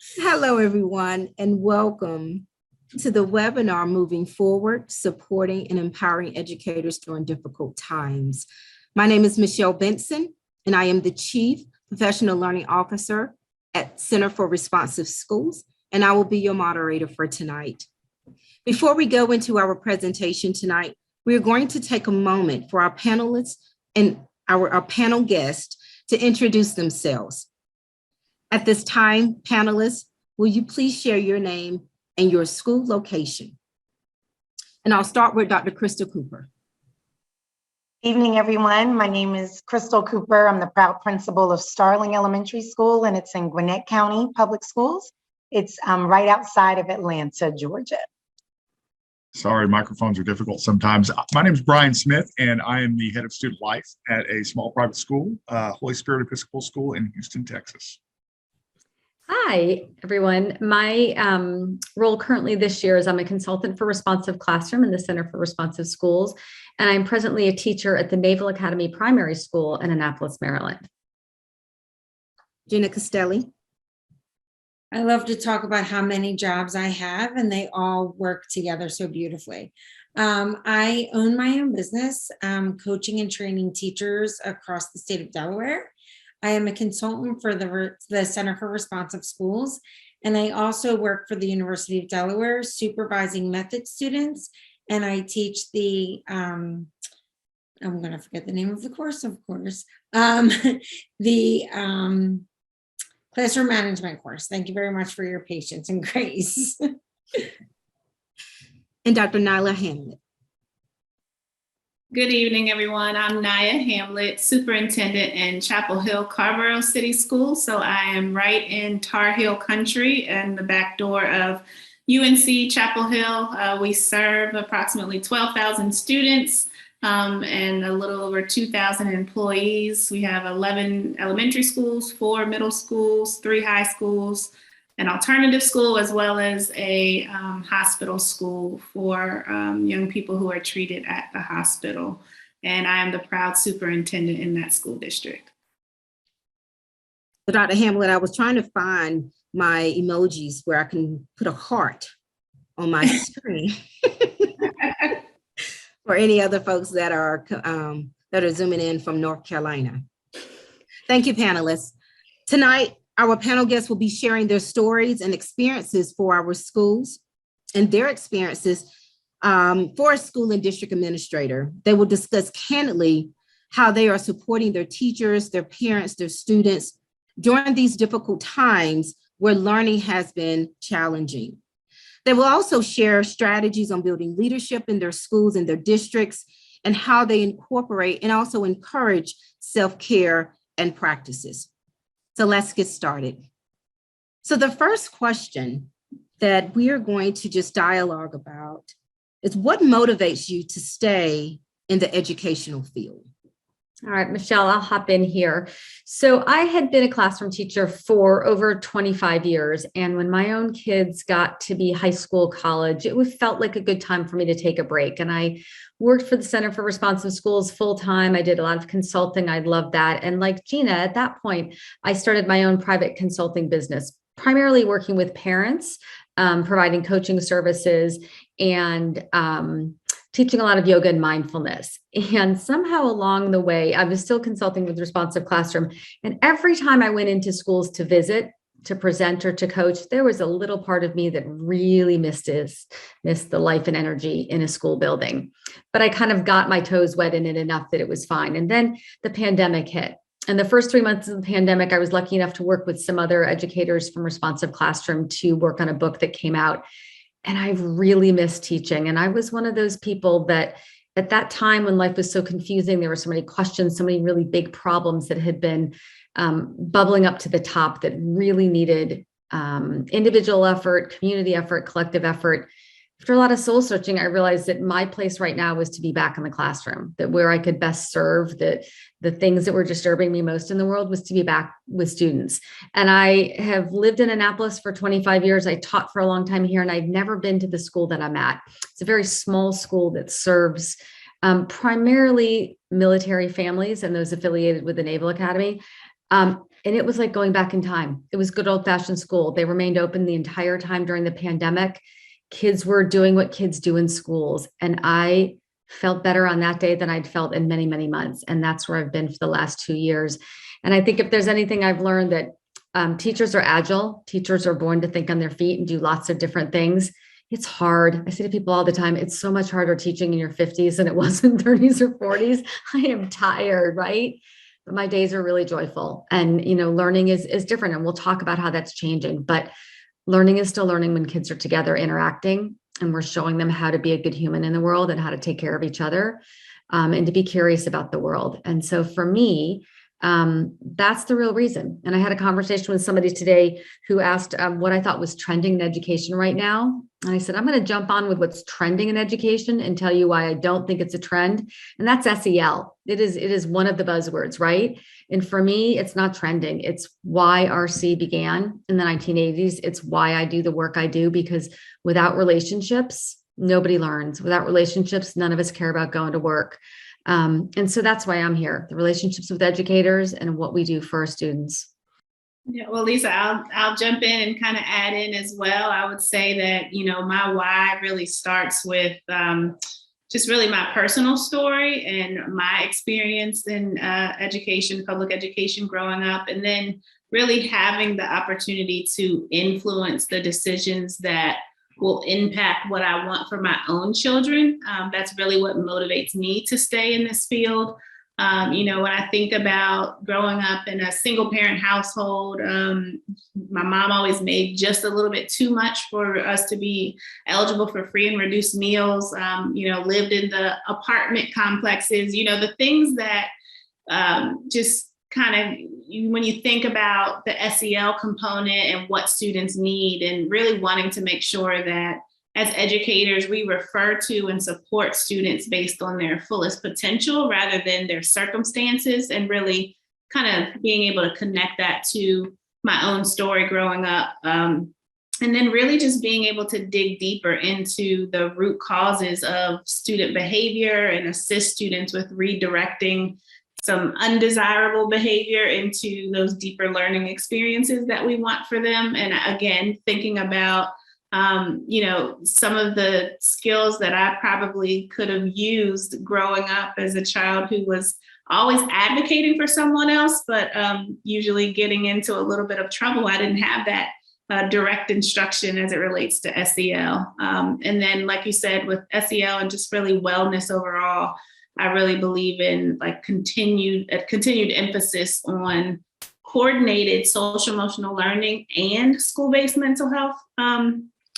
Hello, everyone, and welcome to the webinar Moving Forward, Supporting and Empowering Educators During Difficult Times. My name is Michelle Benson, and I am the Chief Professional Learning Officer at Center for Responsive Schools, and I will be your moderator for tonight. Before we go into our presentation tonight, we are going to take a moment for our panelists and our panel guests to introduce themselves. At this time, panelists, will you please share your name and your school location? And I'll start with Dr. Crystal Cooper. Evening, everyone. My name is Crystal Cooper. I'm the proud principal of Starling Elementary School, and it's in Gwinnett County Public Schools. It's right outside of Atlanta, Georgia. Sorry, microphones are difficult sometimes. My name is Brian Smith, and I am the head of student life at a small private school, Holy Spirit Episcopal School in Houston, Texas. Hi, everyone. My role currently this year is I'm a consultant for Responsive Classroom in the Center for Responsive Schools, and I'm presently a teacher at the Naval Academy Primary School in Annapolis, Maryland. Gina Castelli. I love to talk about how many jobs I have, and they all work together so beautifully. I own my own business, coaching and training teachers across the state of Delaware. I am a consultant for the Center for Responsive Schools, and I also work for the University of Delaware supervising method students, and I teach the, I'm going to forget the name of the course, of course, the classroom management course. Thank you very much for your patience and grace. And Dr. Nyla Hamlet. Good evening, everyone. I'm Naya Hamlet, superintendent in Chapel Hill, Carrboro City Schools. So I am right in Tar Heel country and the back door of UNC Chapel Hill. We serve approximately 12,000 students and a little over 2,000 employees. We have 11 elementary schools, 4 middle schools, 3 high schools, an alternative school, as well as a hospital school for young people who are treated at the hospital. And I am the proud superintendent in that school district. So Dr. Hamlet, I was trying to find my emojis where I can put a heart on my screen for any other folks that are zooming in from North Carolina. Thank you, panelists. Tonight, our panel guests will be sharing their stories and experiences for our schools and their experiences for a school and district administrator. They will discuss candidly how they are supporting their teachers, their parents, their students during these difficult times where learning has been challenging. They will also share strategies on building leadership in their schools and their districts and how they incorporate and also encourage self-care and practices. So let's get started. So the first question that we are going to just dialogue about is what motivates you to stay in the educational field? All right, Michelle, I'll hop in here. So I had been a classroom teacher for over 25 years. And when my own kids got to be high school, college, it felt like a good time for me to take a break. And I worked for the Center for Responsive Schools full time. I did a lot of consulting. I loved that. And like Gina, at that point, I started my own private consulting business, primarily working with parents, providing coaching services and teaching a lot of yoga and mindfulness. And somehow along the way, I was still consulting with Responsive Classroom. And every time I went into schools to visit, to present or to coach, there was a little part of me that really missed the life and energy in a school building. But I kind of got my toes wet in it enough that it was fine. And then the pandemic hit. And the first 3 months of the pandemic, I was lucky enough to work with some other educators from Responsive Classroom to work on a book that came out. And I really missed teaching. And I was one of those people that at that time when life was so confusing, there were so many questions, so many really big problems that had been bubbling up to the top that really needed individual effort, community effort, collective effort. After a lot of soul searching, I realized that my place right now was to be back in the classroom, that where I could best serve, that the things that were disturbing me most in the world was to be back with students. And I have lived in Annapolis for 25 years. I taught for a long time here, and I've never been to the school that I'm at. It's a very small school that serves primarily military families and those affiliated with the Naval Academy. And it was like going back in time. It was good old fashioned school. They remained open the entire time during the pandemic. Kids were doing what kids do in schools. And I felt better on that day than I'd felt in many, many months. And that's where I've been for the last 2 years. And I think if there's anything I've learned, that teachers are agile. Teachers are born to think on their feet and do lots of different things. It's hard. I say to people all the time, it's so much harder teaching in your 50s than it was in 30s or 40s. I am tired, right? But my days are really joyful. And, learning is different. And we'll talk about how that's changing. But learning is still learning when kids are together interacting, and we're showing them how to be a good human in the world and how to take care of each other, and to be curious about the world. And so for me, that's the real reason. And I had a conversation with somebody today who asked what I thought was trending in education right now. And I said, I'm going to jump on with what's trending in education and tell you why I don't think it's a trend. And that's SEL. It is one of the buzzwords, right? And for me, it's not trending. It's why RC began in the 1980s. It's why I do the work I do, because without relationships, nobody learns. Without relationships, none of us care about going to work. And so that's why I'm here, the relationships with educators and what we do for our students. Yeah, well, Lisa, I'll jump in and kind of add in as well. I would say that, my why really starts with just really my personal story and my experience in education, public education growing up, and then really having the opportunity to influence the decisions that will impact what I want for my own children. That's really what motivates me to stay in this field. When I think about growing up in a single parent household, my mom always made just a little bit too much for us to be eligible for free and reduced meals, lived in the apartment complexes, the things that just kind of, when you think about the SEL component and what students need, and really wanting to make sure that as educators, we refer to and support students based on their fullest potential rather than their circumstances, and really kind of being able to connect that to my own story growing up. And then really just being able to dig deeper into the root causes of student behavior and assist students with redirecting some undesirable behavior into those deeper learning experiences that we want for them. And again, thinking about some of the skills that I probably could have used growing up as a child who was always advocating for someone else, but usually getting into a little bit of trouble. I didn't have that direct instruction as it relates to SEL. And then, like you said, with SEL and just really wellness overall, I really believe in like continued emphasis on coordinated social emotional learning and school-based mental health.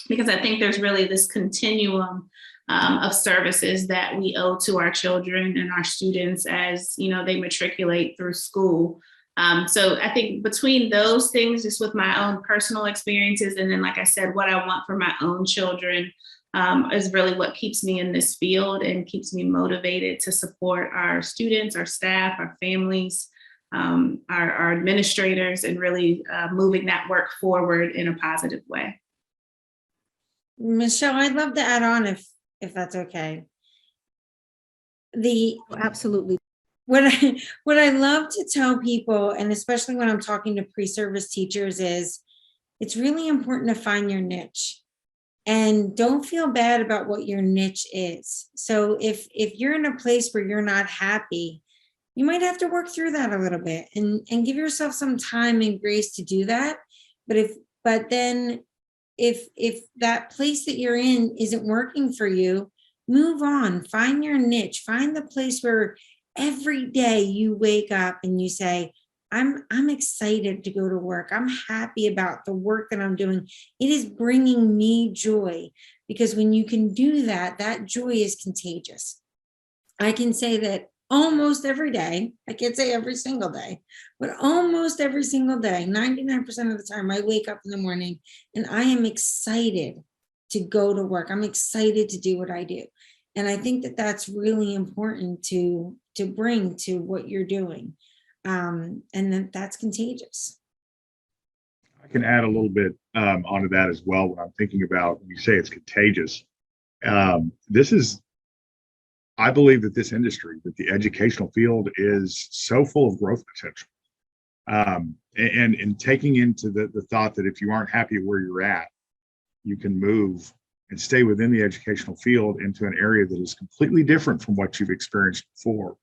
Because I think there's really this continuum of services that we owe to our children and our students as, they matriculate through school. So I think between those things, just with my own personal experiences, and then, like I said, what I want for my own children is really what keeps me in this field and keeps me motivated to support our students, our staff, our families, our administrators, and really moving that work forward in a positive way. Michelle, I'd love to add on if that's okay. Absolutely. What I love to tell people, and especially when I'm talking to pre-service teachers, is it's really important to find your niche. And don't feel bad about what your niche is. So if you're in a place where you're not happy, you might have to work through that a little bit and give yourself some time and grace to do that. But then if that place that you're in isn't working for you, move on, find your niche, find the place where every day you wake up and you say, I'm excited to go to work. I'm happy about the work that I'm doing. It is bringing me joy, because when you can do that, that joy is contagious. I can say that almost every day, I can't say every single day, but almost every single day, 99% of the time, I wake up in the morning and I am excited to go to work. I'm excited to do what I do. And I think that that's really important to bring to what you're doing. And that's contagious. I can add a little bit onto that as well. When I'm thinking about, when you say it's contagious, I believe that this industry, that the educational field, is so full of growth potential. And taking into the thought that if you aren't happy where you're at, you can move and stay within the educational field into an area that is completely different from what you've experienced before.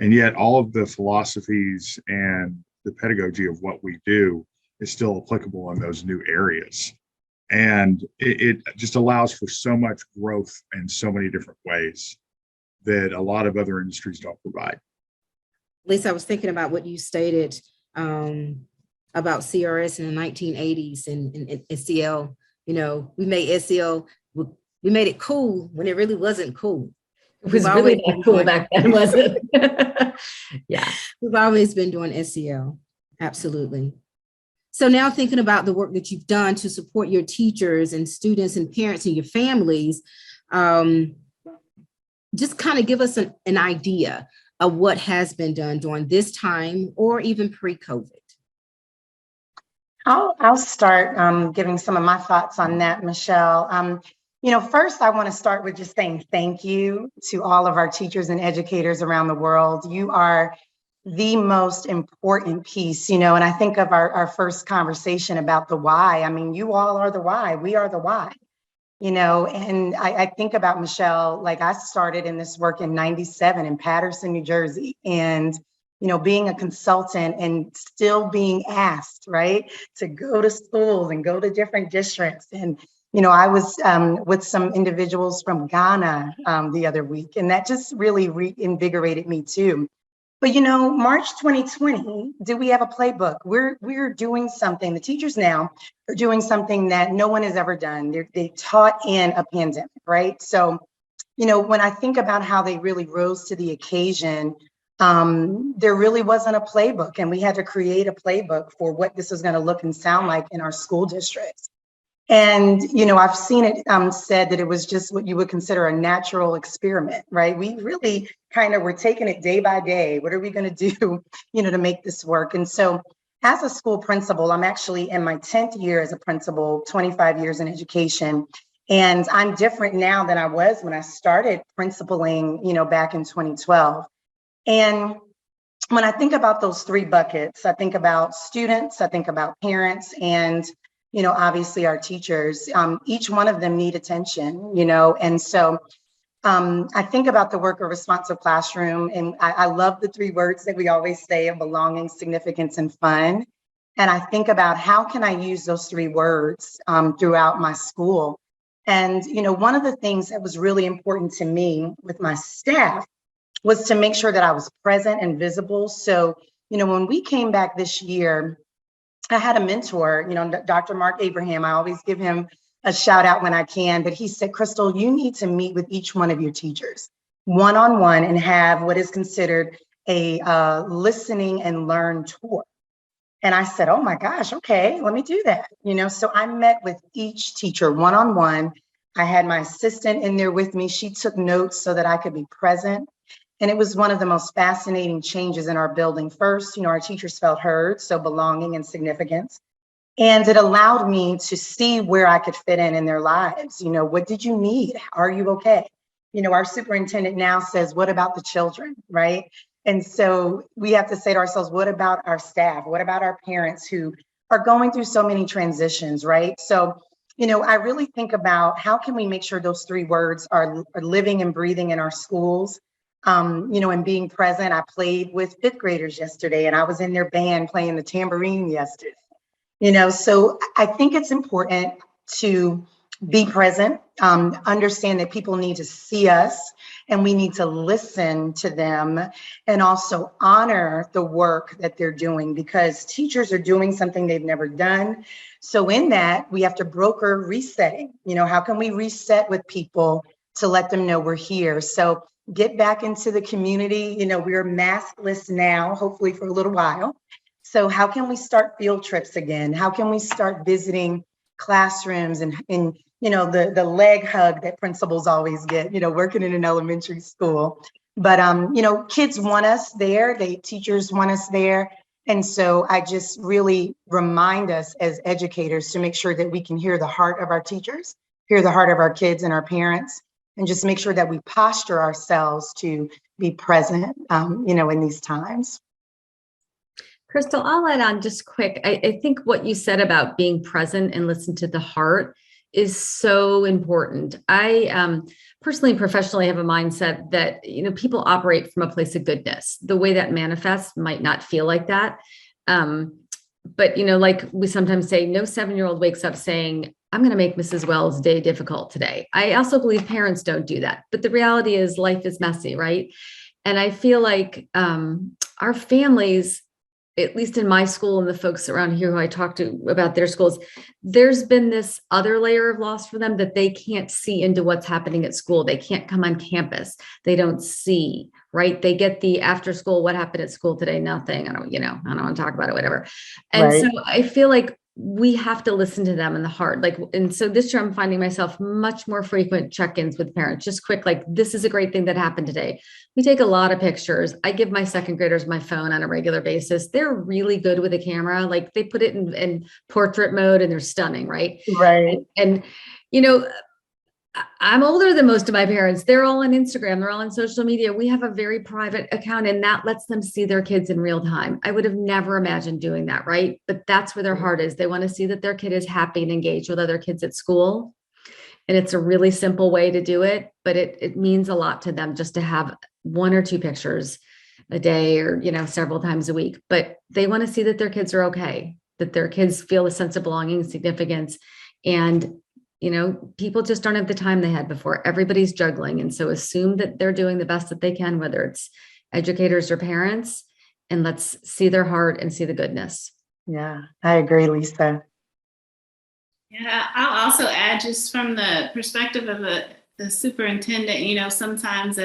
And yet all of the philosophies and the pedagogy of what we do is still applicable in those new areas. And it just allows for so much growth in so many different ways that a lot of other industries don't provide. Lisa, I was thinking about what you stated about CRS in the 1980s and SEL. You know, we made SEL, we made it cool when it really wasn't cool. It was We've really always that been cool doing- back then, wasn't it? Yeah. We've always been doing SEL. Absolutely. So now thinking about the work that you've done to support your teachers and students and parents and your families, just kind of give us an idea of what has been done during this time or even pre-COVID. I'll start giving some of my thoughts on that, Michelle. You know, first, I want to start with just saying thank you to all of our teachers and educators around the world. You are the most important piece, you know, and I think of our first conversation about the why. I mean, you all are the why. We are the why, you know, and I think about Michelle, like I started in this work in '97 in Paterson, New Jersey, and you know, being a consultant and still being asked, right, to go to schools and go to different districts. And, you know, I was with some individuals from Ghana the other week, and that just really reinvigorated me too. But, you know, March 2020, do we have a playbook? We're doing something. The teachers now are doing something that no one has ever done. They taught in a pandemic, right? So, you know, when I think about how they really rose to the occasion, there really wasn't a playbook, and we had to create a playbook for what this was going to look and sound like in our school districts. And, you know, I've seen it said that it was just what you would consider a natural experiment, right? We really kind of were taking it day by day. What are we going to do, you know, to make this work? And so as a school principal, I'm actually in my 10th year as a principal, 25 years in education. And I'm different now than I was when I started principaling, you know, back in 2012. And when I think about those three buckets, I think about students, I think about parents, and, you know, obviously our teachers. Each one of them need attention, you know, and so I think about the work of responsive classroom, and I love the three words that we always say of belonging, significance, and fun. And I think about how can I use those three words throughout my school. And, you know, one of the things that was really important to me with my staff was to make sure that I was present and visible. So, you know, when we came back this year, I had a mentor, you know, Dr. Mark Abraham. I always give him a shout out when I can, but he said, Crystal, you need to meet with each one of your teachers one-on-one and have what is considered a listening and learn tour. And I said, oh my gosh, okay, let me do that. You know, so I met with each teacher one-on-one. I had my assistant in there with me. She took notes so that I could be present. And it was one of the most fascinating changes in our building. First, you know, our teachers felt heard, so belonging and significance. And it allowed me to see where I could fit in their lives. You know, what did you need? Are you okay? You know, our superintendent now says, what about the children, right? And so we have to say to ourselves, what about our staff? What about our parents who are going through so many transitions, right? So, you know, I really think about how can we make sure those three words are living and breathing in our schools. You know, and being present. I played with fifth graders yesterday, and I was in their band playing the tambourine yesterday. You know, so I think it's important to be present, understand that people need to see us and we need to listen to them, and also honor the work that they're doing, because teachers are doing something they've never done. So in that, we have to broker resetting. You know, how can we reset with people to let them know we're here? So get back into the community. You know, we're maskless now, hopefully for a little while. So how can we start field trips again? How can we start visiting classrooms and you know, the leg hug that principals always get, you know, working in an elementary school. But, you know, kids want us there. Teachers want us there. And so I just really remind us as educators to make sure that we can hear the heart of our teachers, hear the heart of our kids and our parents, and just make sure that we posture ourselves to be present, you know, in these times. Crystal, I'll add on just quick. I think what you said about being present and listen to the heart is so important. I personally and professionally have a mindset that, people operate from a place of goodness. The way that manifests might not feel like that. But, like we sometimes say, no 7-year-old wakes up saying, I'm going to make Mrs. Wells' day difficult today. I also believe parents don't do that. But the reality is life is messy, right? And I feel like our families, at least in my school and the folks around here who I talk to about their schools, there's been this other layer of loss for them that they can't see into what's happening at school. They can't come on campus. They don't see, right? They get the after school, what happened at school today? Nothing. I don't want to talk about it, whatever. And Right. so I feel like we have to listen to them in the heart. And so this year I'm finding myself much more frequent check-ins with parents, just quick, like, this is a great thing that happened today. We take a lot of pictures. I give my second graders my phone on a regular basis. They're really good with a camera. Like, they put it in portrait mode and they're stunning, right? Right. And, I'm older than most of my parents. They're all on Instagram. They're all on social media. We have a very private account, and that lets them see their kids in real time. I would have never imagined doing that, right? But that's where their heart is. They want to see that their kid is happy and engaged with other kids at school. And it's a really simple way to do it, but it means a lot to them just to have 1 or 2 pictures a day or, several times a week. But they want to see that their kids are okay, that their kids feel a sense of belonging, significance, and people just don't have the time they had before. Everybody's juggling. And so assume that they're doing the best that they can, whether it's educators or parents, and let's see their heart and see the goodness. Yeah, I agree, Lisa. Yeah, I'll also add, just from the perspective of the superintendent, sometimes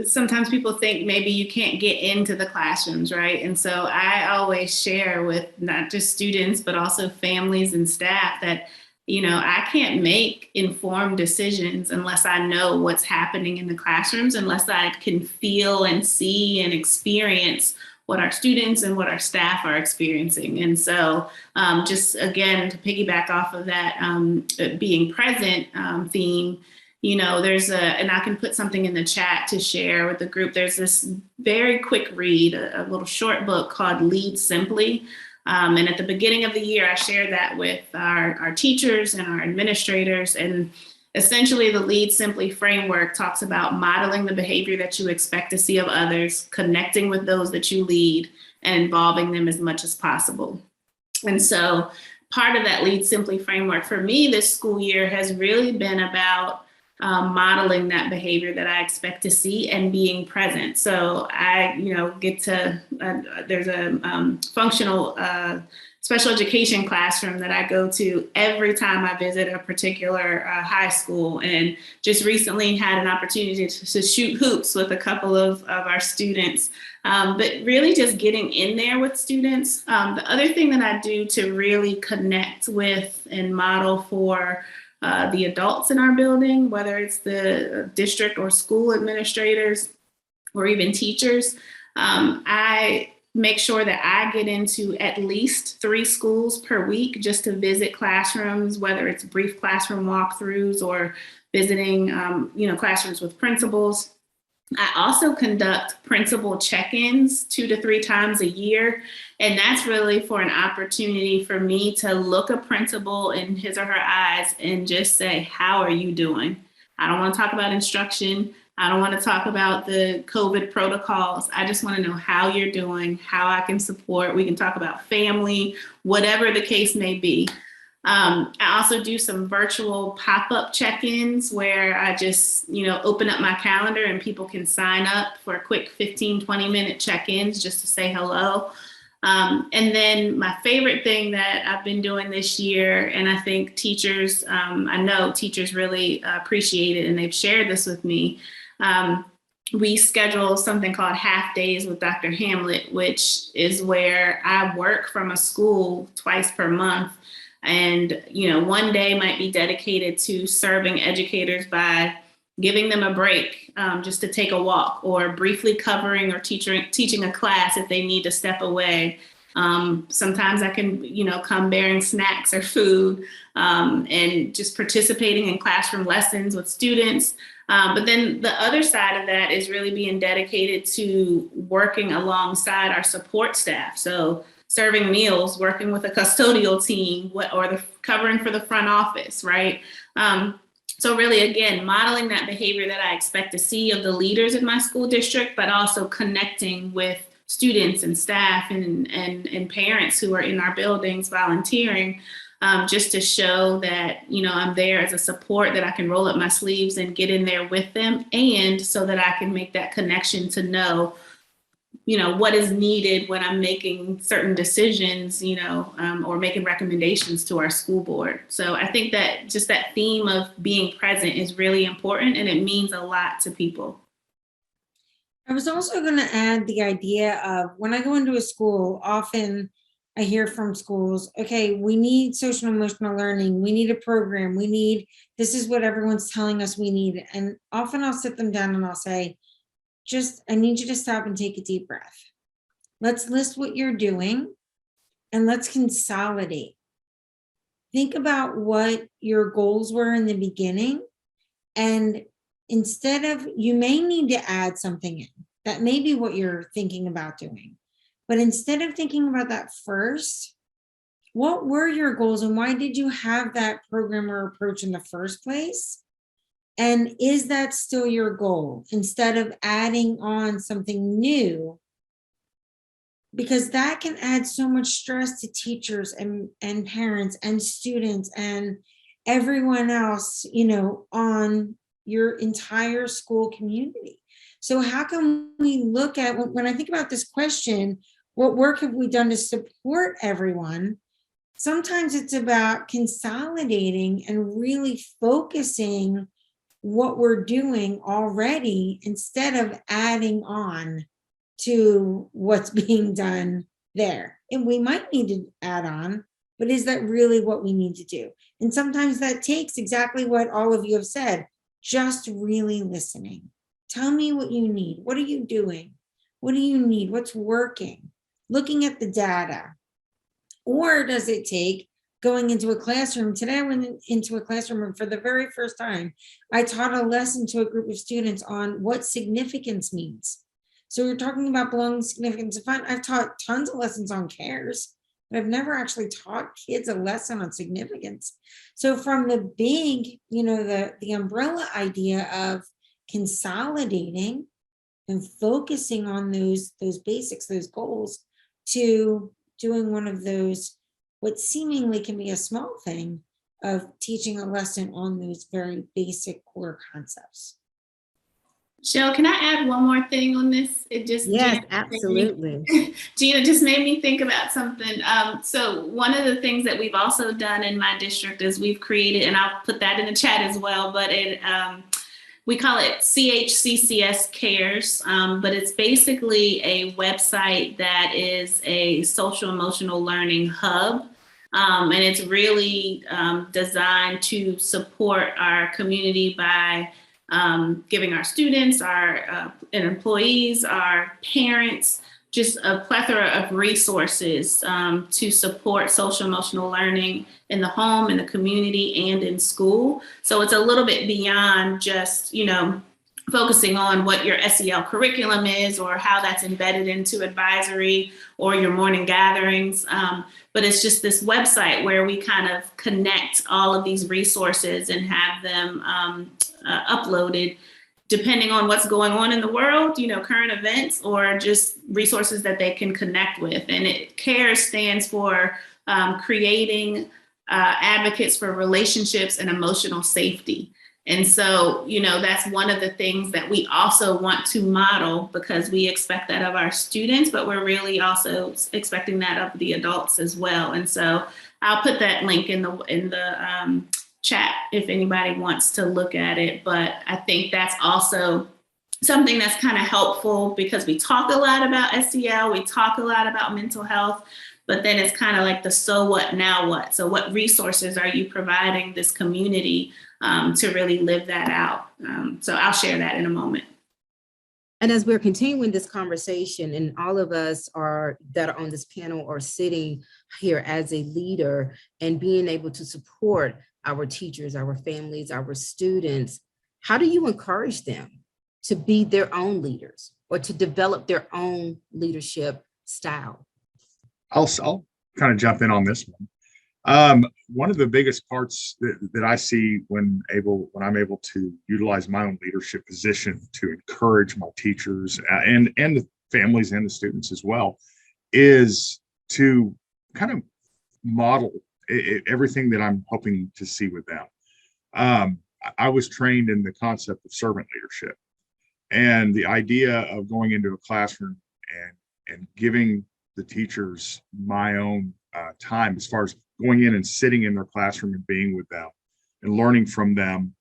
sometimes people think maybe you can't get into the classrooms, right? And so I always share with not just students, but also families and staff that, I can't make informed decisions unless I know what's happening in the classrooms, unless I can feel and see and experience what our students and what our staff are experiencing. And so just again, to piggyback off of that being present theme, and I can put something in the chat to share with the group. There's this very quick read, a little short book called Lead Simply. And at the beginning of the year, I shared that with our teachers and our administrators. And essentially, the Lead Simply framework talks about modeling the behavior that you expect to see of others, connecting with those that you lead, and involving them as much as possible. And so part of that Lead Simply framework for me this school year has really been about modeling that behavior that I expect to see and being present. So I, get to, there's a functional special education classroom that I go to every time I visit a particular high school, and just recently had an opportunity to shoot hoops with a couple of our students. But really just getting in there with students. The other thing that I do to really connect with and model for the adults in our building, whether it's the district or school administrators or even teachers, I make sure that I get into at least 3 schools per week just to visit classrooms, whether it's brief classroom walkthroughs or visiting, classrooms with principals. I also conduct principal check-ins 2 to 3 times a year. And that's really for an opportunity for me to look a principal in his or her eyes and just say, how are you doing? I don't want to talk about instruction. I don't want to talk about the COVID protocols. I just want to know how you're doing, how I can support. We can talk about family, whatever the case may be. I also do some virtual pop-up check-ins where I just, open up my calendar and people can sign up for quick 15, 20-minute check-ins just to say hello. And then my favorite thing that I've been doing this year, and I think teachers, I know teachers really appreciate it, and they've shared this with me. We schedule something called Half Days with Dr. Hamlet, which is where I work from a school twice per month. And, one day might be dedicated to serving educators by giving them a break just to take a walk, or briefly covering or teaching a class if they need to step away. Sometimes I can, come bearing snacks or food, and just participating in classroom lessons with students. But then the other side of that is really being dedicated to working alongside our support staff. So serving meals, working with a custodial team, or the covering for the front office, right? So really, again, modeling that behavior that I expect to see of the leaders in my school district, but also connecting with students and staff and parents who are in our buildings volunteering, just to show that, I'm there as a support, that I can roll up my sleeves and get in there with them, and so that I can make that connection to know, what is needed when I'm making certain decisions, or making recommendations to our school board. So I think that just that theme of being present is really important, and it means a lot to people. I was also going to add the idea of, when I go into a school, often I hear from schools, okay, we need social and emotional learning. We need a program. This is what everyone's telling us we need. And often I'll sit them down and I'll say, I need you to stop and take a deep breath. Let's list what you're doing and let's consolidate. Think about what your goals were in the beginning, and instead of, you may need to add something in. That may be what you're thinking about doing. But instead of thinking about that first, what were your goals and why did you have that program or approach in the first place? And is that still your goal? Instead of adding on something new, because that can add so much stress to teachers and parents and students and everyone else, on your entire school community. So how can we look at, when I think about this question, what work have we done to support everyone? Sometimes it's about consolidating and really focusing what we're doing already instead of adding on to what's being done there. And we might need to add on, but is that really what we need to do? And sometimes that takes exactly what all of you have said, just really listening. Tell me what you need. What are you doing? What do you need? What's working? Looking at the data. Or does it take going into a classroom? Today I went into a classroom and for the very first time, I taught a lesson to a group of students on what significance means. So we're talking about belonging, significance, and fun. I've taught tons of lessons on cares, but I've never actually taught kids a lesson on significance. So from the big, the umbrella idea of consolidating and focusing on those basics, those goals, to doing one of those, what seemingly can be a small thing, of teaching a lesson on those very basic core concepts. Shell, can I add one more thing on this? Yes, Gina, absolutely. Gina just made me think about something. So one of the things that we've also done in my district is we've created, and I'll put that in the chat as well, but we call it CHCCS Cares, but it's basically a website that is a social emotional learning hub. And it's really designed to support our community by giving our students, our employees, our parents, just a plethora of resources to support social emotional learning in the home, in the community, and in school. So it's a little bit beyond just, focusing on what your SEL curriculum is or how that's embedded into advisory or your morning gatherings. But it's just this website where we kind of connect all of these resources and have them uploaded depending on what's going on in the world, current events, or just resources that they can connect with. And CARE stands for creating advocates for relationships and emotional safety. And so, that's one of the things that we also want to model, because we expect that of our students, but we're really also expecting that of the adults as well. And so I'll put that link in the chat if anybody wants to look at it. But I think that's also something that's kind of helpful, because we talk a lot about SEL, we talk a lot about mental health, but then it's kind of like the so what, now what? So what resources are you providing this community to really live that out? So I'll share that in a moment. And as we're continuing this conversation, and all of us that are on this panel are sitting here as a leader and being able to support our teachers, our families, our students, how do you encourage them to be their own leaders or to develop their own leadership style? I'll kind of jump in on this one. One of the biggest parts that I see when I'm able to utilize my own leadership position to encourage my teachers and the families and the students as well is to kind of model everything that I'm hoping to see with them. I was trained in the concept of servant leadership, and the idea of going into a classroom and giving the teachers my own time as far as going in and sitting in their classroom and being with them and learning from them,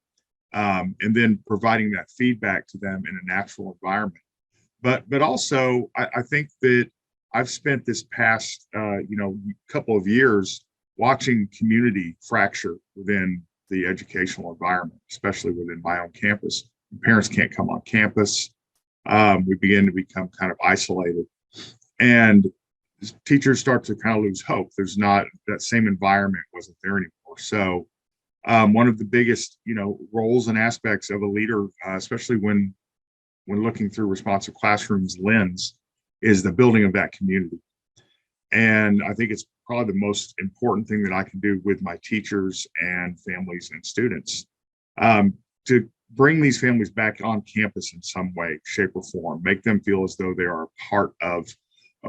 and then providing that feedback to them in a natural environment. But also, I think that I've spent this past couple of years watching community fracture within the educational environment, especially within my own campus. Parents can't come on campus. We begin to become kind of isolated, and teachers start to kind of lose hope. There's not that same environment wasn't there anymore. So one of the biggest, roles and aspects of a leader, especially when looking through responsive classrooms lens, is the building of that community. And I think it's probably the most important thing that I can do with my teachers and families and students, to bring these families back on campus in some way, shape, or form, make them feel as though they are a part of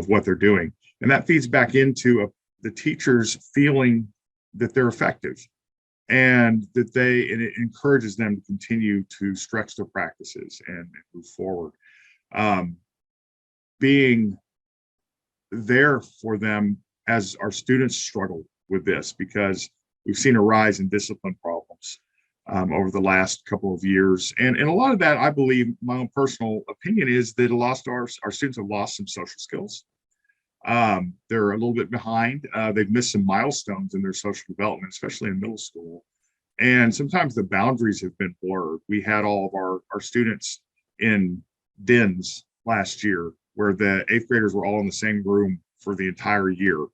what they're doing. And that feeds back into the teachers feeling that they're effective and that it encourages them to continue to stretch their practices and move forward. Being there for them as our students struggle with this, because we've seen a rise in discipline problems over the last couple of years. And a lot of that, I believe, my own personal opinion is that our students have lost some social skills. They're a little bit behind. They've missed some milestones in their social development, especially in middle school. And sometimes the boundaries have been blurred. We had all of our students in dens last year where the 8th graders were all in the same room for the entire year.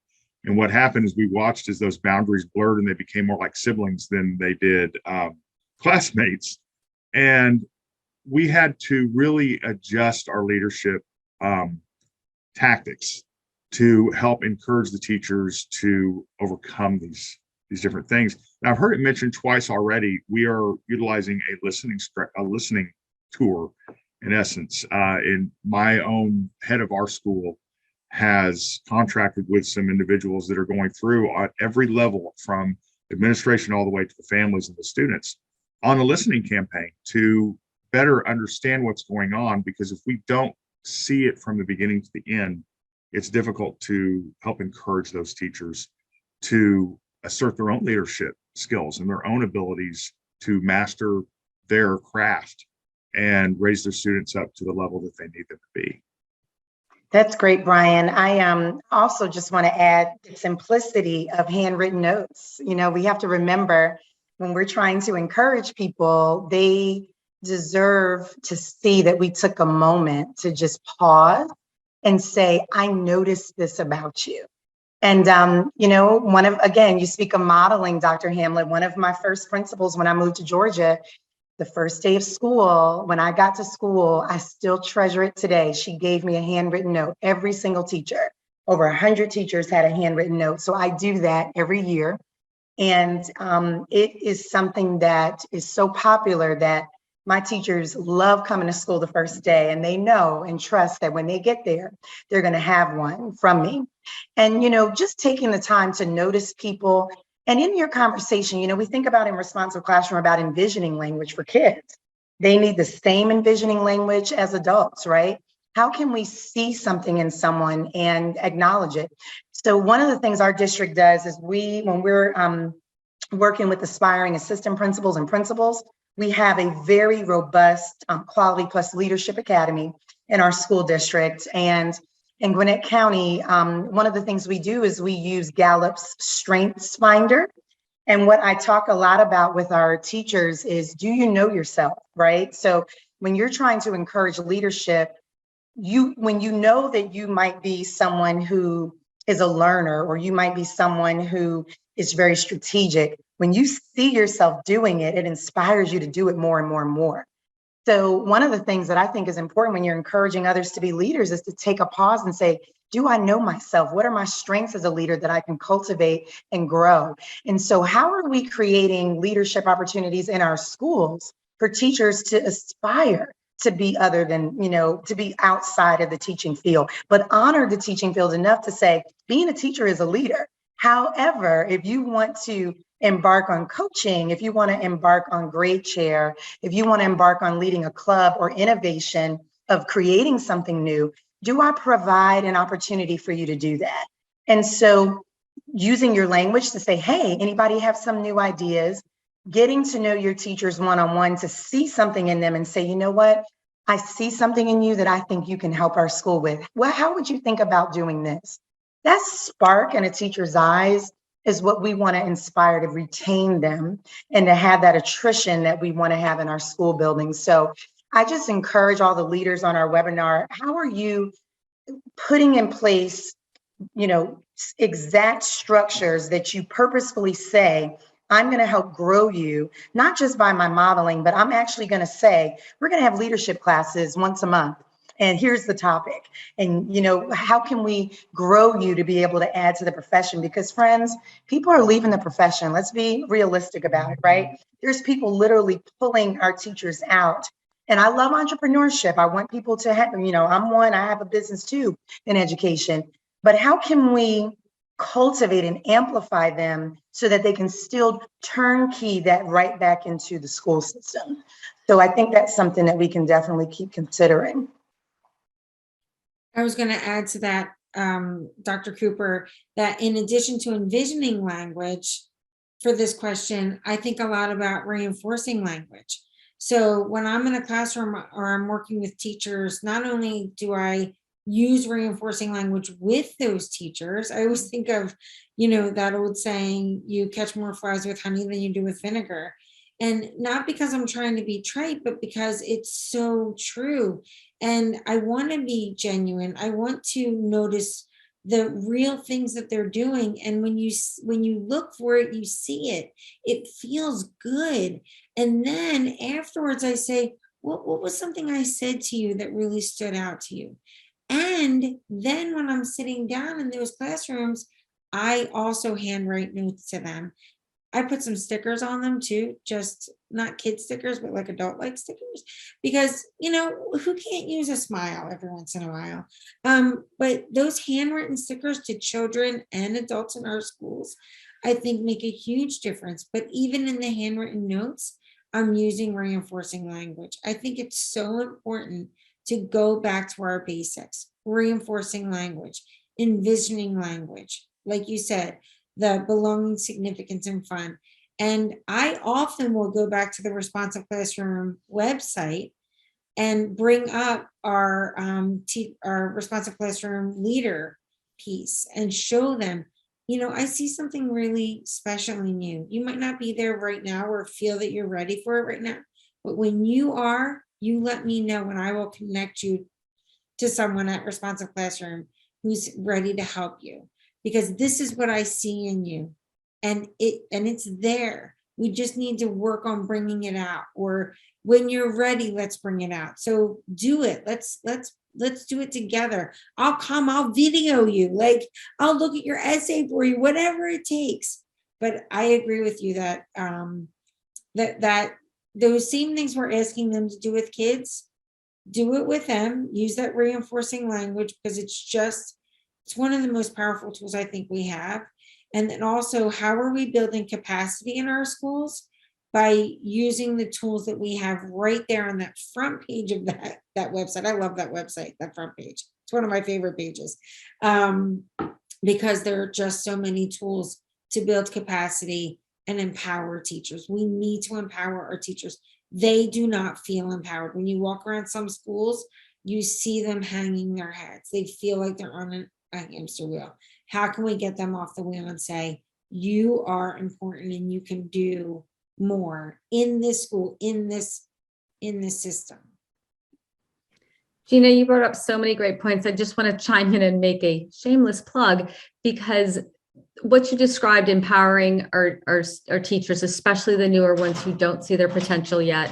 And what happened is we watched as those boundaries blurred and they became more like siblings than they did classmates. And we had to really adjust our leadership tactics to help encourage the teachers to overcome these different things. Now, I've heard it mentioned twice already. We are utilizing a listening tour, in essence. In my own head of our school has contracted with some individuals that are going through at every level, from administration all the way to the families and the students, on a listening campaign to better understand what's going on. Because if we don't see it from the beginning to the end, it's difficult to help encourage those teachers to assert their own leadership skills and their own abilities to master their craft and raise their students up to the level that they need them to be. That's great, Brian. I also just want to add the simplicity of handwritten notes. We have to remember when we're trying to encourage people, they deserve to see that we took a moment to just pause and say, I noticed this about you. And, you speak of modeling, Dr. Hamlet. One of my first principals when I moved to Georgia, the first day of school, when I got to school, I still treasure it today. She gave me a handwritten note. Every single teacher, over 100 teachers had a handwritten note. So I do that every year. And it is something that is so popular that my teachers love coming to school the first day, and they know and trust that when they get there, they're going to have one from me. And, just taking the time to notice people. And in your conversation, we think about in responsive classroom about envisioning language for kids. They need the same envisioning language as adults, right? How can we see something in someone and acknowledge it? So one of the things our district does is when we're working with aspiring assistant principals and principals, we have a very robust Quality Plus Leadership Academy in our school district. And in Gwinnett County, one of the things we do is we use Gallup's Strengths Finder. And what I talk a lot about with our teachers is, do you know yourself, right? So when you're trying to encourage leadership, when you know that you might be someone who is a learner, or you might be someone who is very strategic, when you see yourself doing it, it inspires you to do it more and more and more. So one of the things that I think is important when you're encouraging others to be leaders is to take a pause and say, do I know myself? What are my strengths as a leader that I can cultivate and grow? And so how are we creating leadership opportunities in our schools for teachers to aspire to be other than, to be outside of the teaching field, but honor the teaching field enough to say, being a teacher is a leader. However, if you want to embark on coaching, if you want to embark on grade chair, if you want to embark on leading a club or innovation of creating something new, do I provide an opportunity for you to do that? And so using your language to say, hey, anybody have some new ideas? Getting to know your teachers one-on-one to see something in them and say, you know what? I see something in you that I think you can help our school with. Well, how would you think about doing this? That spark in a teacher's eyes is what we want to inspire to retain them and to have that attrition that we want to have in our school buildings. So I just encourage all the leaders on our webinar, how are you putting in place, exact structures that you purposefully say, I'm going to help grow you, not just by my modeling, but I'm actually going to say, we're going to have leadership classes once a month. And here's the topic. And, how can we grow you to be able to add to the profession? Because friends, people are leaving the profession. Let's be realistic about it, right? There's people literally pulling our teachers out. And I love entrepreneurship. I want people to have, I have a business too in education. But how can we cultivate and amplify them so that they can still turnkey that right back into the school system? So I think that's something that we can definitely keep considering. I was going to add to that, Dr. Cooper, that in addition to envisioning language for this question, I think a lot about reinforcing language. So when I'm in a classroom or I'm working with teachers, not only do I use reinforcing language with those teachers, I always think of, that old saying, you catch more flies with honey than you do with vinegar. And not because I'm trying to be trite, but because it's so true. And I want to be genuine. I want to notice the real things that they're doing. And when you look for it, you see it. It feels good. And then afterwards I say, what was something I said to you that really stood out to you? And then when I'm sitting down in those classrooms, I also handwrite notes to them. I put some stickers on them too, just not kid stickers, but like adult-like stickers, because, who can't use a smile every once in a while? But those handwritten stickers to children and adults in our schools, I think make a huge difference. But even in the handwritten notes, I'm using reinforcing language. I think it's so important to go back to our basics, reinforcing language, envisioning language, like you said, the belonging, significance, and fun. And I often will go back to the Responsive Classroom website and bring up our Responsive Classroom leader piece and show them, I see something really special in you. You might not be there right now or feel that you're ready for it right now, but when you are, you let me know and I will connect you to someone at Responsive Classroom who's ready to help you. Because this is what I see in you, and it's there. We just need to work on bringing it out. Or when you're ready, let's bring it out. So do it. Let's do it together. I'll video you. Like I'll look at your essay for you, whatever it takes. But I agree with you that that those same things we're asking them to do with kids, do it with them. Use that reinforcing language because it's one of the most powerful tools I think we have. And then also, how are we building capacity in our schools? By using the tools that we have right there on that front page of that website. I love that website, that front page. It's one of my favorite pages because there are just so many tools to build capacity and empower teachers. We need to empower our teachers. They do not feel empowered. When you walk around some schools, you see them hanging their heads. They feel like they're on a hamster wheel. How can we get them off the wheel and say, you are important and you can do more in this school, in this system? Gina, you brought up so many great points. I just want to chime in and make a shameless plug, because what you described, empowering our teachers, especially the newer ones who don't see their potential yet.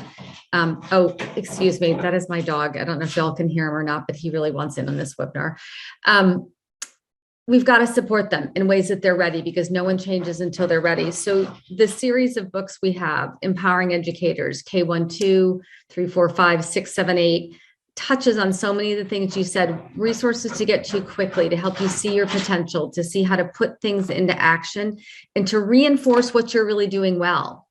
Oh, excuse me, that is my dog. I don't know if y'all can hear him or not, but he really wants in on this webinar. We've got to support them in ways that they're ready, because no one changes until they're ready. So the series of books we have, Empowering Educators, K1, 2, 3, 4, 5, 6, 7, 8, touches on so many of the things you said, resources to get to quickly, to help you see your potential, to see how to put things into action, and to reinforce what you're really doing well.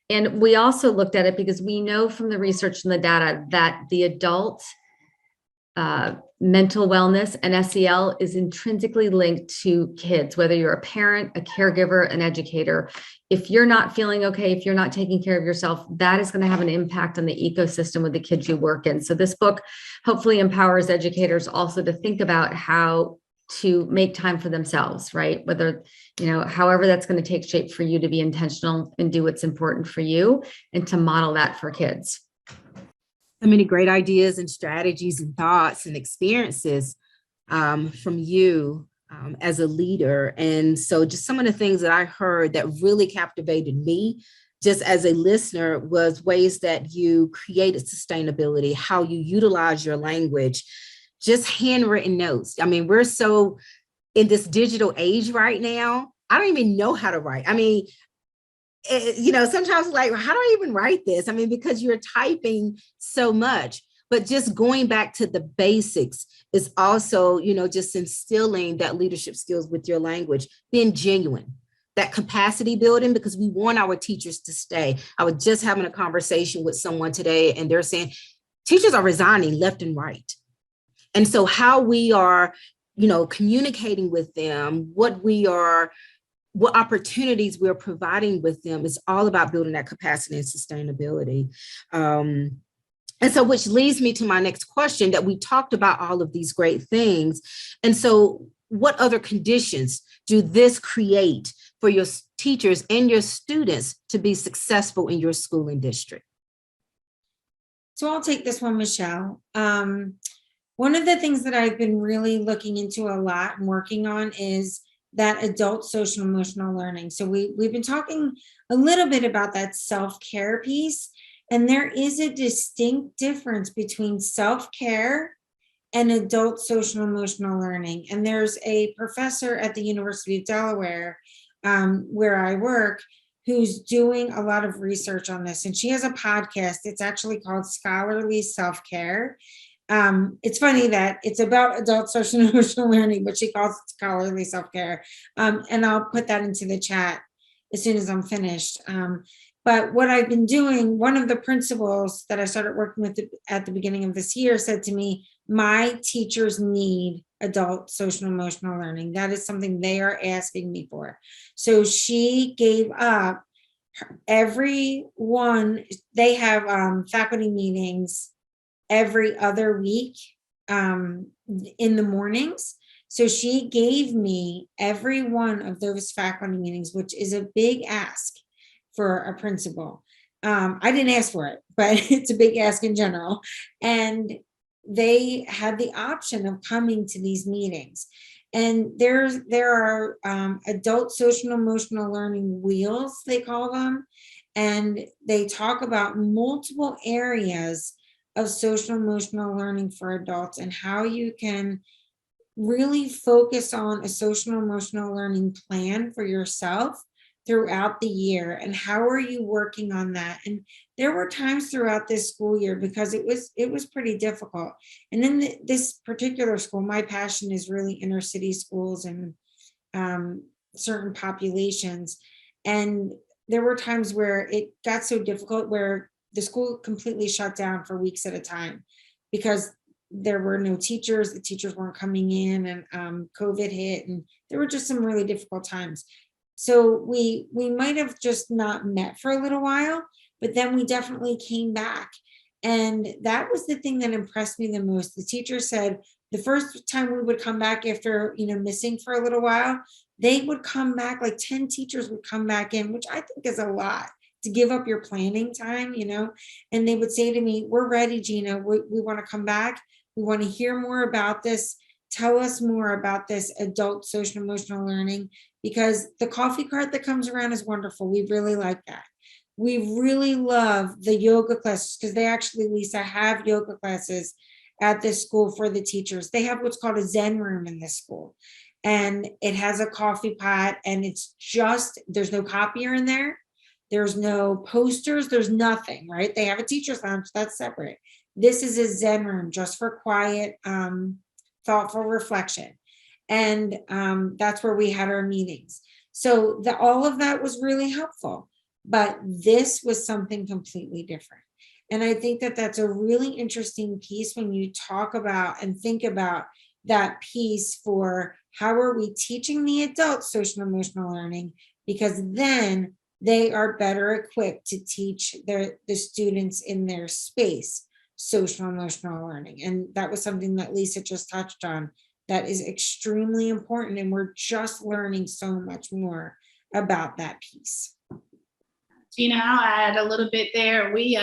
And we also looked at it because we know from the research and the data that the adult mental wellness and SEL is intrinsically linked to kids, whether you're a parent, a caregiver, an educator. If you're not feeling okay, if you're not taking care of yourself, that is going to have an impact on the ecosystem with the kids you work in. So this book hopefully empowers educators also to think about how to make time for themselves, right? Whether, however that's going to take shape for you, to be intentional and do what's important for you, and to model that for kids. So many great ideas and strategies and thoughts and experiences from you as a leader. And so just some of the things that I heard that really captivated me just as a listener was ways that you created sustainability, how you utilize your language, just handwritten notes. I mean, we're so in this digital age right now, I don't even know how to write. I mean, sometimes like, how do I even write this? I mean, because you're typing so much, but just going back to the basics is also, just instilling that leadership skills with your language, being genuine, that capacity building, because we want our teachers to stay. I was just having a conversation with someone today, and they're saying teachers are resigning left and right. And so how we are, communicating with them, what opportunities we're providing with them is all about building that capacity and sustainability. And so which leads me to my next question, that we talked about all of these great things. And so what other conditions do this create for your teachers and your students to be successful in your school and district? So I'll take this one, Michelle. One of the things that I've been really looking into a lot and working on is that adult social emotional learning. So we've been talking a little bit about that self-care piece, and there is a distinct difference between self-care and adult social emotional learning. And there's a professor at the University of Delaware, where I work, who's doing a lot of research on this. And she has a podcast. It's actually called Scholarly Self-Care. It's funny that it's about adult social and emotional learning, but she calls it scholarly self-care. And I'll put that into the chat as soon as I'm finished. But what I've been doing, one of the principals that I started working with at the beginning of this year said to me, my teachers need adult social and emotional learning. That is something they are asking me for. So she gave up everyone. They have faculty meetings every other week in the mornings. So she gave me every one of those faculty meetings, which is a big ask for a principal. I didn't ask for it, but it's a big ask in general. And they had the option of coming to these meetings. And there are adult social and emotional learning wheels, they call them. And they talk about multiple areas of social emotional learning for adults and how you can really focus on a social emotional learning plan for yourself throughout the year. And how are you working on that? And there were times throughout this school year, because it was pretty difficult. And in this particular school, my passion is really inner city schools and certain populations. And there were times where it got so difficult where the school completely shut down for weeks at a time because there were no teachers, the teachers weren't coming in, and COVID hit, and there were just some really difficult times. So we might have just not met for a little while, but then we definitely came back. And that was the thing that impressed me the most. The teacher said the first time we would come back after, missing for a little while, they would come back, like 10 teachers would come back in, which I think is a lot to give up your planning time, and they would say to me, we're ready, Gina, we want to come back. We want to hear more about this. Tell us more about this adult social emotional learning, because the coffee cart that comes around is wonderful. We really like that. We really love the yoga classes because they actually, Lisa, have yoga classes at this school for the teachers. They have what's called a Zen room in this school. And it has a coffee pot, and it's just, there's no copier in there. There's no posters. There's nothing, right? They have a teacher's lounge that's separate. This is a Zen room just for quiet, thoughtful reflection. And that's where we had our meetings. So all of that was really helpful. But this was something completely different. And I think that that's a really interesting piece when you talk about and think about that piece for how are we teaching the adults social emotional learning, because then they are better equipped to teach the students in their space social emotional learning. And that was something that Lisa just touched on that is extremely important. And we're just learning so much more about that piece. Gina, I'll add a little bit there. We,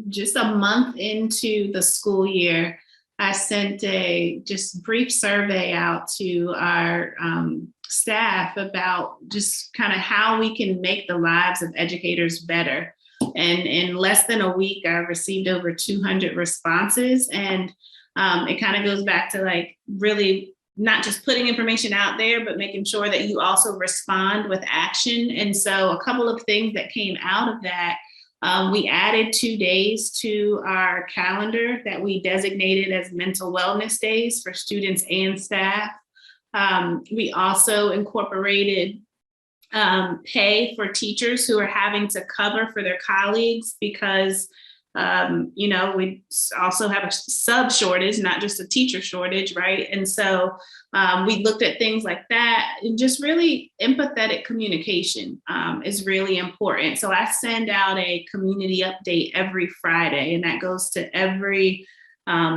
just a month into the school year, I sent a just brief survey out to our staff about just kind of how we can make the lives of educators better. And in less than a week, I received over 200 responses. And it kind of goes back to like really not just putting information out there, but making sure that you also respond with action. And so a couple of things that came out of that, we added 2 days to our calendar that we designated as mental wellness days for students and staff. We also incorporated pay for teachers who are having to cover for their colleagues because we also have a sub shortage, not just a teacher shortage, right? And so we looked at things like that, and just really empathetic communication is really important. So I send out a community update every Friday, and that goes to every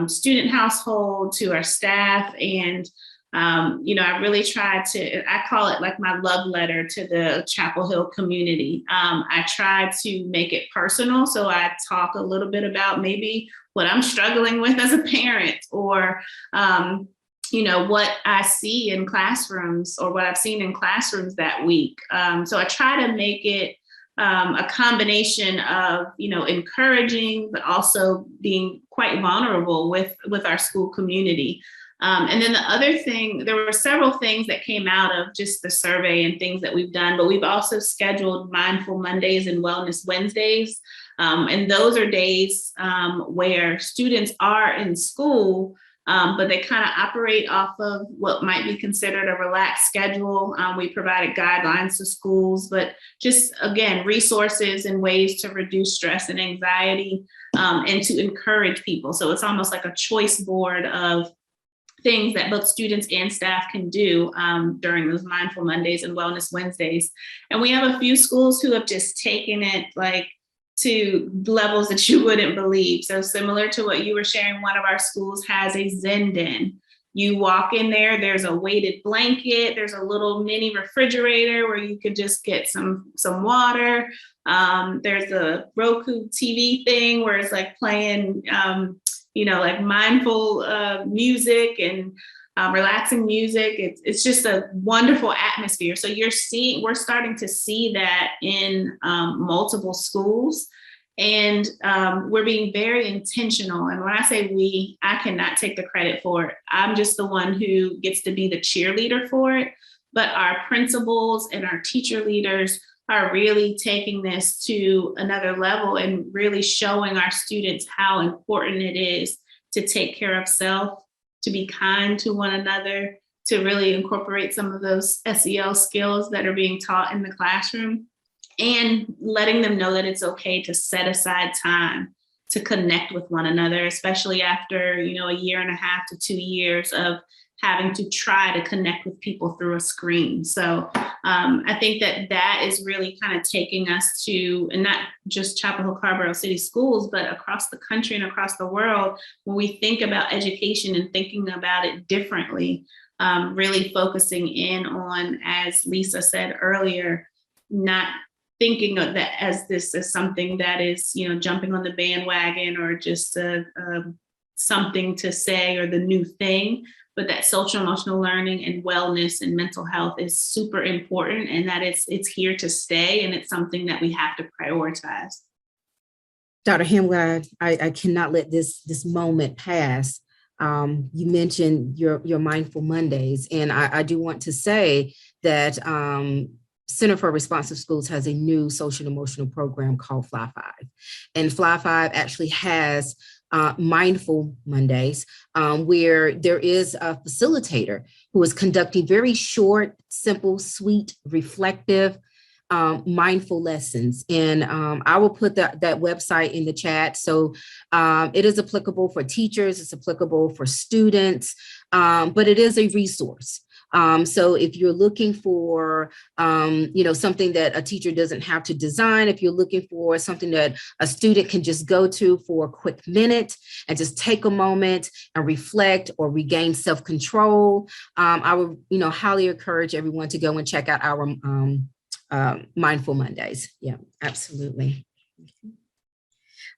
student household, to our staff, and I really try to, I call it like my love letter to the Chapel Hill community. I try to make it personal. So I talk a little bit about maybe what I'm struggling with as a parent, or, what I see in classrooms, or what I've seen in classrooms that week. So I try to make it a combination of, encouraging, but also being quite vulnerable with our school community. And then the other thing, there were several things that came out of just the survey and things that we've done, but we've also scheduled Mindful Mondays and Wellness Wednesdays. And those are days where students are in school, but they kind of operate off of what might be considered a relaxed schedule. We provided guidelines to schools, but just, again, resources and ways to reduce stress and anxiety, and to encourage people. So it's almost like a choice board of things that both students and staff can do during those Mindful Mondays and Wellness Wednesdays. And we have a few schools who have just taken it like to levels that you wouldn't believe. So similar to what you were sharing, one of our schools has a Zen den. You walk in there, there's a weighted blanket, there's a little mini refrigerator where you could just get some water. There's a Roku TV thing where it's like playing like mindful music and relaxing music. It's just a wonderful atmosphere. So we're starting to see that in multiple schools, and we're being very intentional. And when I say we, I cannot take the credit for it. I'm just the one who gets to be the cheerleader for it. But our principals and our teacher leaders are really taking this to another level and really showing our students how important it is to take care of self, to be kind to one another, to really incorporate some of those SEL skills that are being taught in the classroom, and letting them know that it's okay to set aside time to connect with one another, especially after, a 1.5 to 2 years of having to try to connect with people through a screen. So I think that is really kind of taking us to, and not just Chapel Hill Carrboro City Schools, but across the country and across the world, when we think about education and thinking about it differently, really focusing in on, as Lisa said earlier, not thinking of that as this as something that is, jumping on the bandwagon or just a something to say or the new thing, but that social emotional learning and wellness and mental health is super important, and that it's here to stay, and it's something that we have to prioritize. Dr. Hamlet, I cannot let this moment pass. You mentioned your Mindful Mondays, and I do want to say that Center for Responsive Schools has a new social and emotional program called Fly Five. And Fly Five actually has Mindful Mondays, where there is a facilitator who is conducting very short, simple, sweet, reflective, mindful lessons. And I will put that website in the chat. So it is applicable for teachers, it's applicable for students, but it is a resource. So if you're looking for, something that a teacher doesn't have to design, if you're looking for something that a student can just go to for a quick minute and just take a moment and reflect or regain self-control, I would, highly encourage everyone to go and check out our Mindful Mondays. Yeah, absolutely.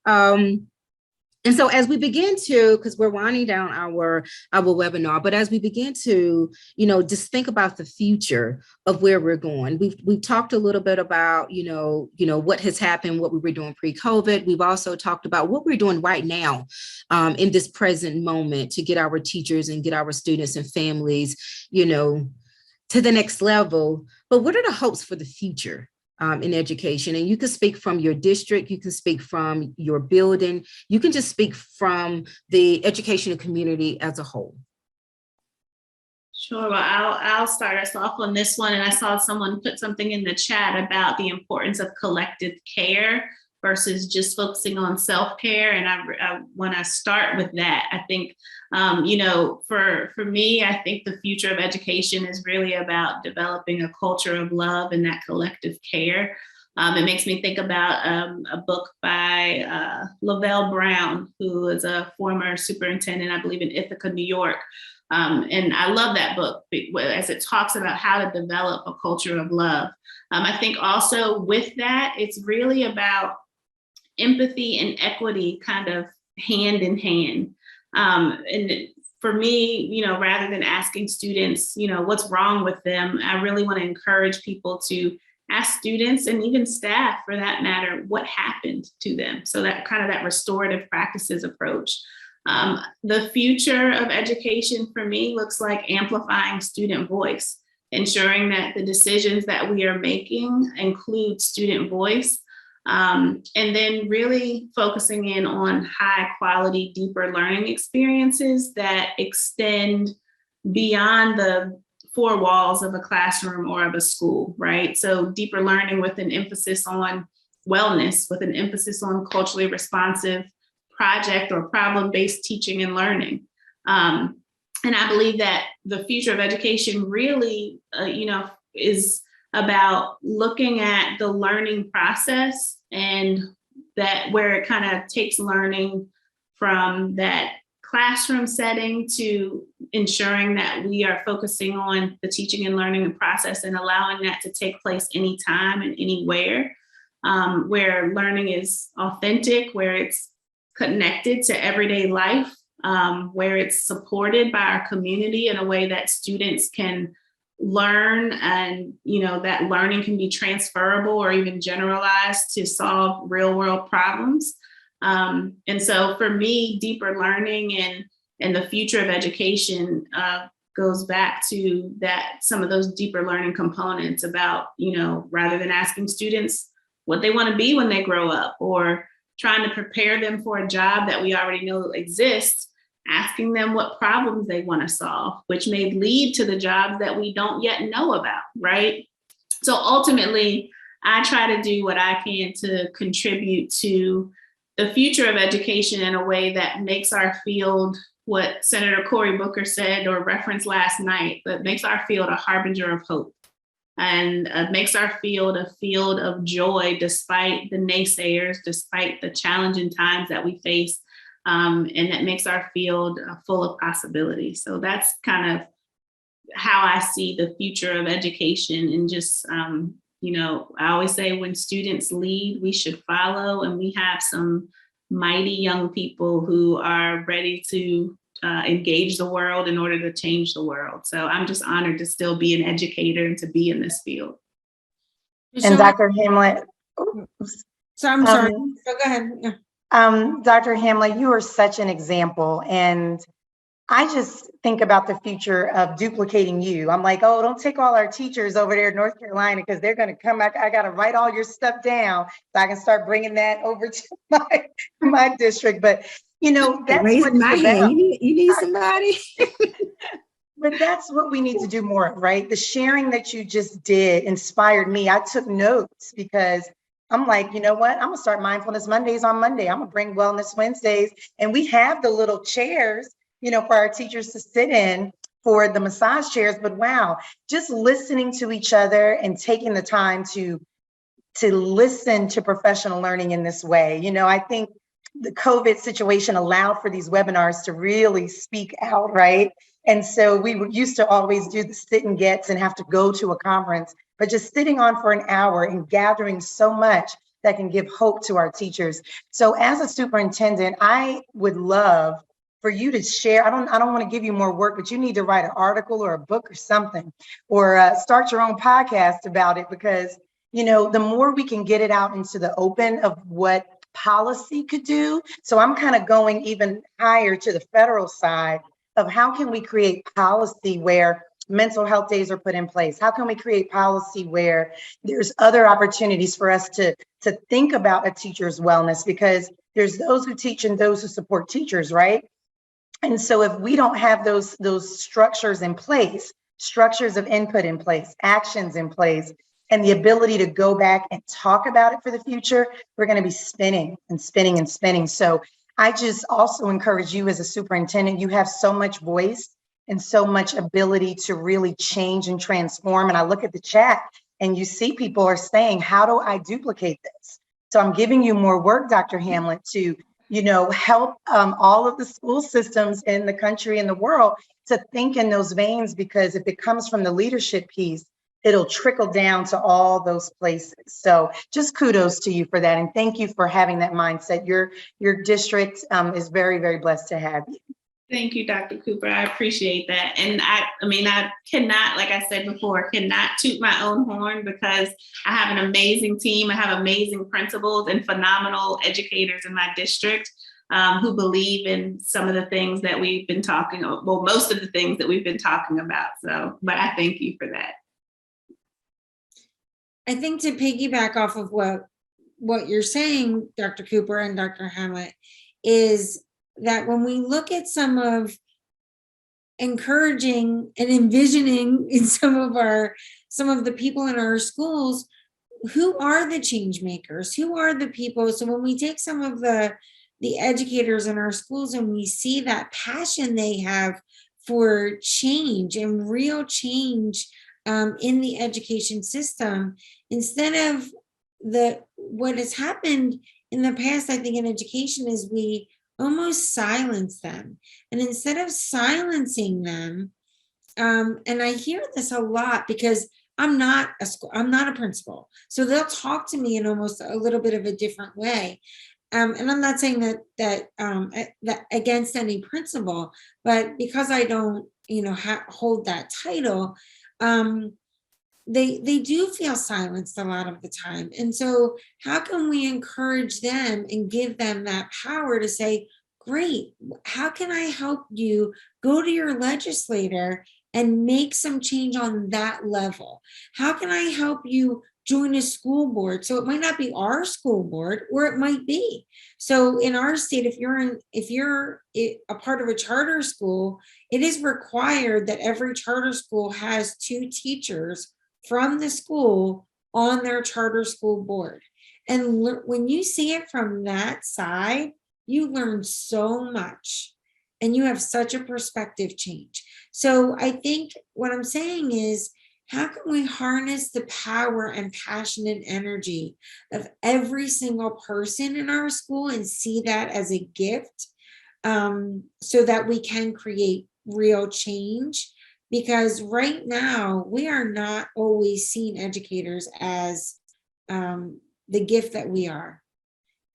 And so as we begin to, because we're winding down our webinar, but as we begin to, just think about the future of where we're going. We've talked a little bit about, what has happened, what we were doing pre-COVID. We've also talked about what we're doing right now in this present moment to get our teachers and get our students and families, to the next level. But what are the hopes for the future in education? And you can speak from your district, you can speak from your building, you can just speak from the educational community as a whole. Sure. Well, I'll start us off on this one. And I saw someone put something in the chat about the importance of collective care versus just focusing on self-care. And I want to start with that. I think, for me, I think the future of education is really about developing a culture of love and that collective care. It makes me think about a book by Lavelle Brown, who is a former superintendent, I believe, in Ithaca, New York. And I love that book as it talks about how to develop a culture of love. I think also with that, it's really about empathy and equity kind of hand in hand. And for me, rather than asking students, what's wrong with them, I really want to encourage people to ask students and even staff for that matter, what happened to them. So that kind of that restorative practices approach. The future of education for me looks like amplifying student voice, ensuring that the decisions that we are making include student voice. And then really focusing in on high quality, deeper learning experiences that extend beyond the four walls of a classroom or of a school, right? So deeper learning with an emphasis on wellness, with an emphasis on culturally responsive project or problem-based teaching and learning. And I believe that the future of education really, is about looking at the learning process and that where it kind of takes learning from that classroom setting to ensuring that we are focusing on the teaching and learning process and allowing that to take place anytime and anywhere, where learning is authentic, where it's connected to everyday life, where it's supported by our community in a way that students can learn and that learning can be transferable or even generalized to solve real world problems. And so for me, deeper learning and the future of education goes back to that, some of those deeper learning components about, rather than asking students what they want to be when they grow up or trying to prepare them for a job that we already know exists, asking them what problems they want to solve, which may lead to the jobs that we don't yet know about, right? So ultimately, I try to do what I can to contribute to the future of education in a way that makes our field what Senator Cory Booker said or referenced last night, but makes our field a harbinger of hope and makes our field a field of joy despite the naysayers, despite the challenging times that we face. And that makes our field full of possibilities. So that's kind of how I see the future of education. And just, I always say when students lead, we should follow. And we have some mighty young people who are ready to engage the world in order to change the world. So I'm just honored to still be an educator and to be in this field. And Dr. Hamlet, So I'm sorry. Um, So go ahead. Yeah. Dr. Hamlet, you are such an example. And I just think about the future of duplicating you. I'm like, oh, don't take all our teachers over there in North Carolina because they're going to come back. I got to write all your stuff down so I can start bringing that over to my district. But, you know, that's what Raising it's my about. hand. You need somebody? But that's what we need to do more of, right? The sharing that you just did inspired me. I took notes because I'm like, you know what? I'm gonna start Mindfulness Mondays on Monday. I'm gonna bring Wellness Wednesdays. And we have the little chairs, you know, for our teachers to sit in for the massage chairs. But wow, just listening to each other and taking the time to listen to professional learning in this way. You know, I think the COVID situation allowed for these webinars to really speak out, right? And so we used to always do the sit and gets and have to go to a conference, but just sitting on for an hour and gathering so much that can give hope to our teachers. So as a superintendent, I would love for you to share. I don't want to give you more work, but you need to write an article or a book or something, or start your own podcast about it, because you know, the more we can get it out into the open of what policy could do. So I'm kind of going even higher to the federal side of how can we create policy where mental health days are put in place? How can we create policy where there's other opportunities for us to think about a teacher's wellness? Because there's those who teach and those who support teachers, right? And so if we don't have those structures in place, structures of input in place, actions in place, and the ability to go back and talk about it for the future, we're going to be spinning and spinning and spinning. So I just also encourage you as a superintendent, you have so much voice and so much ability to really change and transform. And I look at the chat and you see people are saying, how do I duplicate this? So I'm giving you more work, Dr. Hamlet, to, you know, help all of the school systems in the country and the world to think in those veins, because if it comes from the leadership piece, it'll trickle down to all those places. So just kudos to you for that. And thank you for having that mindset. Your district is very, very blessed to have you. Thank you, Dr. Cooper. I appreciate that. And I mean, I cannot, like I said before, cannot toot my own horn because I have an amazing team. I have amazing principals and phenomenal educators in my district who believe in some of the things that we've been talking about, well, most of the things that we've been talking about. So, but I thank you for that. I think to piggyback off of what you're saying, Dr. Cooper and Dr. Hamlet, is that when we look at some of encouraging and envisioning in some of the people in our schools, who are the change makers? Who are the people? So when we take some of the educators in our schools and we see that passion they have for change and real change in the education system, instead of what has happened in the past, I think in education is we almost silence them. And instead of silencing them, and I hear this a lot because I'm not a principal. So they'll talk to me in almost a little bit of a different way. And I'm not saying that against any principal, but because I don't, hold that title, they do feel silenced a lot of the time. And so how can we encourage them and give them that power to say, great, how can I help you go to your legislator and make some change on that level? How can I help you join a school board? So it might not be our school board, or it might be. So in our state, if you're a part of a charter school, it is required that every charter school has 2 teachers from the school on their charter school board. And when you see it from that side, you learn so much and you have such a perspective change. So I think what I'm saying is, how can we harness the power and passion and energy of every single person in our school and see that as a gift, so that we can create real change? Because right now we are not always seeing educators as the gift that we are.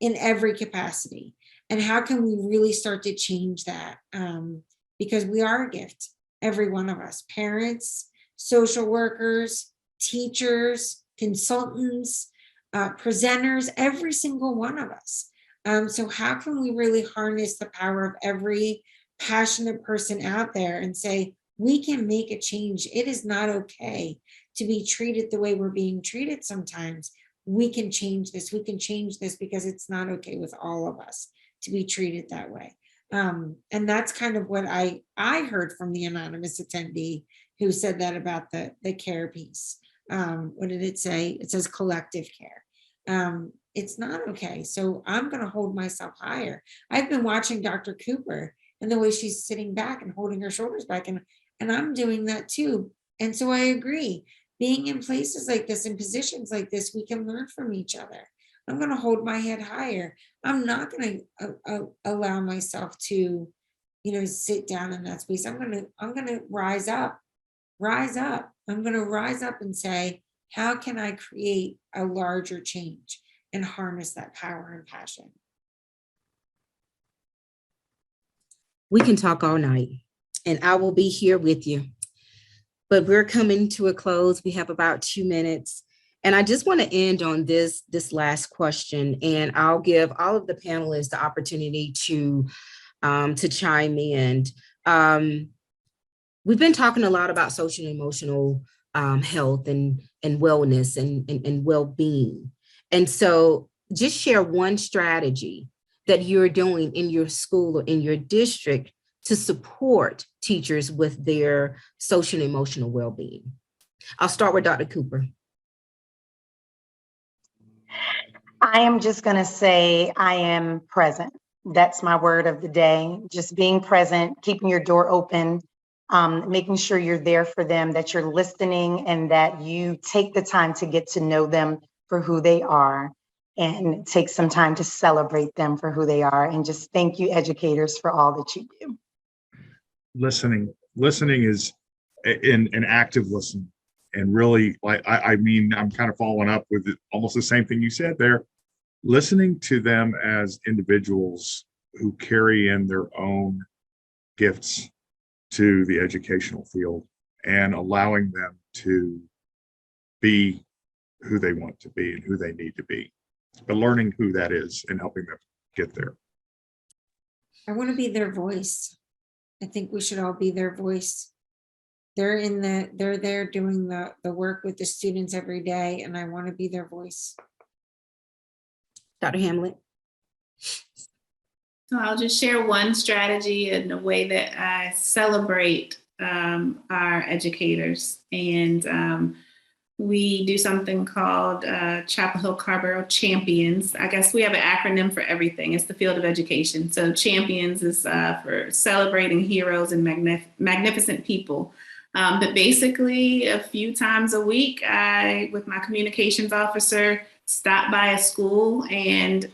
in every capacity. And how can we really start to change that? Because we are a gift, every one of us, parents, social workers, teachers, consultants, presenters, every single one of us. So how can we really harness the power of every passionate person out there and say, we can make a change. It is not okay to be treated the way we're being treated sometimes. We can change this. We can change this because it's not okay with all of us to be treated that way. And that's kind of what I heard from the anonymous attendee who said that about the care piece. What did it say? It says collective care. It's not okay. So I'm going to hold myself higher. I've been watching Dr. Cooper and the way she's sitting back and holding her shoulders back, and I'm doing that too. And so I agree. Being in places like this, in positions like this, we can learn from each other. I'm going to hold my head higher. I'm not going to allow myself to, sit down in that space. I'm going to rise up. I'm going to rise up and say, how can I create a larger change and harness that power and passion? We can talk all night, and I will be here with you. But we're coming to a close. We have about 2 minutes. And I just want to end on this last question, and I'll give all of the panelists the opportunity to chime in. We've been talking a lot about social and emotional health and wellness and well-being. And so just share one strategy that you're doing in your school or in your district to support teachers with their social and emotional well-being. I'll start with Dr. Cooper. I am just going to say I am present. That's my word of the day. Just being present, keeping your door open, making sure you're there for them, that you're listening, and that you take the time to get to know them for who they are and take some time to celebrate them for who they are. And just thank you, educators, for all that you do. Listening is an active listen. And really, like, I'm kind of following up with almost the same thing you said there. Listening to them as individuals who carry in their own gifts to the educational field and allowing them to be who they want to be and who they need to be, but learning who that is and helping them get there. I want to be their voice. I think we should all be their voice. They're there doing the work with the students every day, and I want to be their voice. Dr. Hamlet. So I'll just share one strategy in the way that I celebrate our educators. And we do something called Chapel Hill Carrboro Champions. I guess we have an acronym for everything. It's the field of education. So Champions is for celebrating heroes and magnificent people. But basically, a few times a week, I, with my communications officer, stop by a school and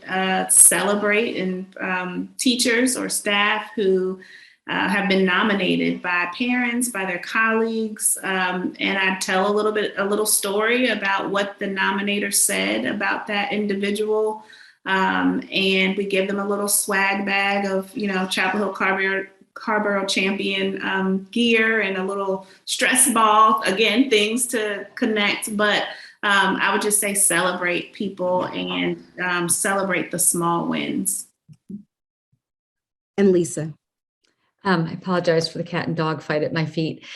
celebrate and teachers or staff who have been nominated by parents, by their colleagues. And I tell a little story about what the nominator said about that individual. And we give them a little swag bag of, Chapel Hill Carrboro champion gear and a little stress ball, again, things to connect. But I would just say celebrate people and celebrate the small wins. And Lisa. I apologize for the cat and dog fight at my feet.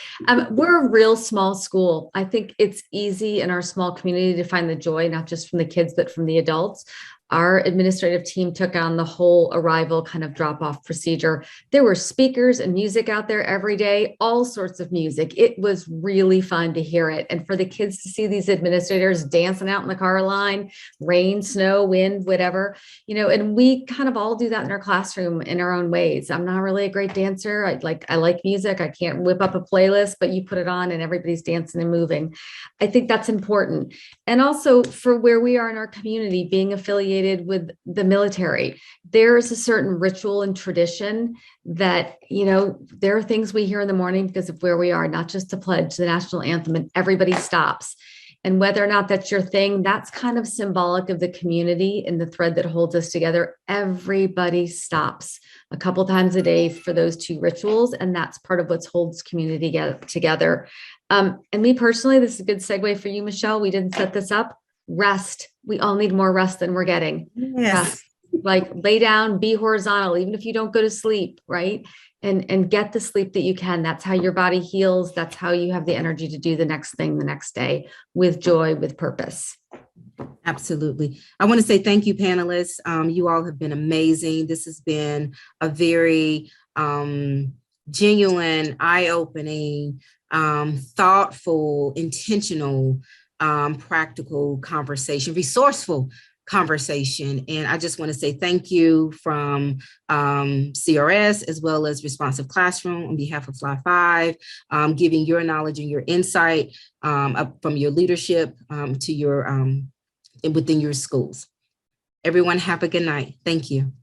We're a real small school. I think it's easy in our small community to find the joy, not just from the kids, but from the adults. Our administrative team took on the whole arrival kind of drop-off procedure. There were speakers and music out there every day, all sorts of music. It was really fun to hear it. And for the kids to see these administrators dancing out in the car line, rain, snow, wind, whatever, and we kind of all do that in our classroom in our own ways. I'm not really a great dancer. I like music. I can't whip up a playlist, but you put it on and everybody's dancing and moving. I think that's important. And also for where we are in our community, being affiliated with the military, there is a certain ritual and tradition that, there are things we hear in the morning because of where we are, not just to pledge the national anthem, and everybody stops. And whether or not that's your thing, that's kind of symbolic of the community and the thread that holds us together. Everybody stops a couple times a day for those 2 rituals. And that's part of what holds community together. And me personally, this is a good segue for you, Michelle. We didn't set this up. Rest. We all need more rest than we're getting. Rest. Like lay down, be horizontal, even if you don't go to sleep, right? And get the sleep that you can. That's how your body heals. That's how you have the energy to do the next thing the next day with joy, with purpose. Absolutely. I want to say thank you, panelists. You all have been amazing. This has been a very genuine, eye-opening, thoughtful, intentional, practical conversation, resourceful conversation. And I just want to say thank you from CRS as well as Responsive Classroom on behalf of Fly 5, giving your knowledge and your insight from your leadership to your within your schools. Everyone have a good night. Thank you.